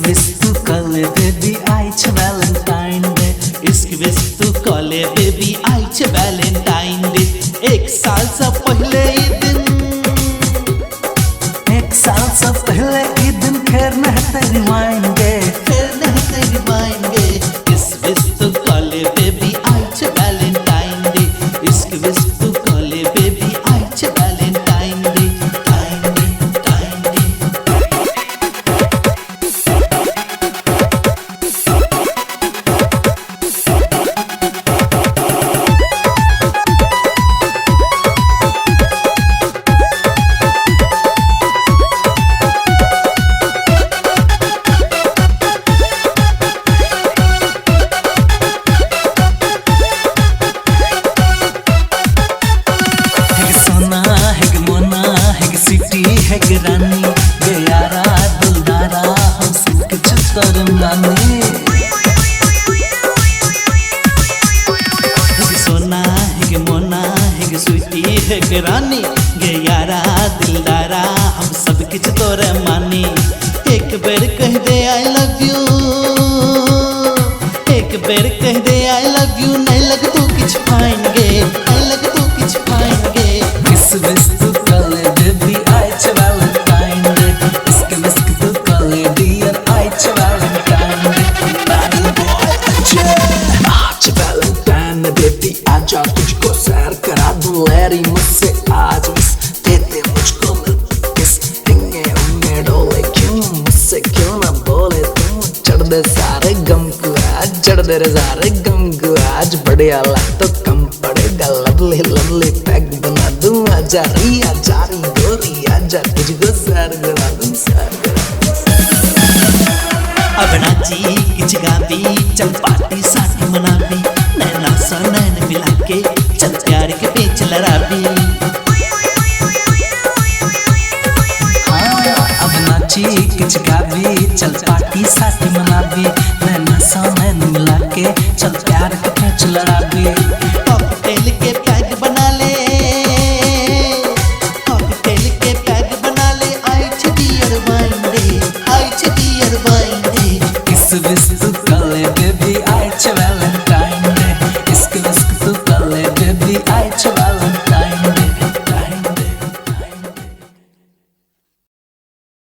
Visst du kalle baby aici Valentine Day इसकी wish तू कॉले बेबी आइच वैलेंटाइन डे। एक साल से पहले ये दिन फिर नहीं रिमाइंगे इस विश तू कॉले बेबी आइच वैलेंटाइन डे इसकी विश तू कॉले बेबी आइच वैलेंटाइन डे। रानी गयारा दुलदारा हम सबके छतर माने सोना है मोना है स्वीटी है रानी गयारा दिलदारा हम सबके छतर माने। एक बेर कह दे आई लव यू एक बेर कह दे आई लव यू नहीं लग तू किछ पाएंगे नहीं लग तू किछ पाएंगे इस वस्तु कल बेबी आइच आजा तुझको सैर करा दूं लहरी मुझसे आज बस देते मुझको किस हिंगे उंगे डोले क्यों मुझसे क्यों ना बोले तुम चढ़ दे सारे गम को आज चढ़ दे रे सारे गम को आज बढ़िया लग तो कम पड़ेगा लवली लवली पैक बना दूं आजा री गोरी आजा तुझको सैर करा दूं अब नाची किच गावी चल पार्टी साथ मनावी नैना सा नैन मिला के चल प्यार के पेच लड़ावी। अब नाची किच गावी चल पार्टी साथ मनावी नैना सा नैन मिला के चल प्यार के पेच लड़ावी। कॉकटेल के पैक बना ले कॉकटेल के पैक बना ले Aich Deere wine day Aich Deere wine day इस विस्तृत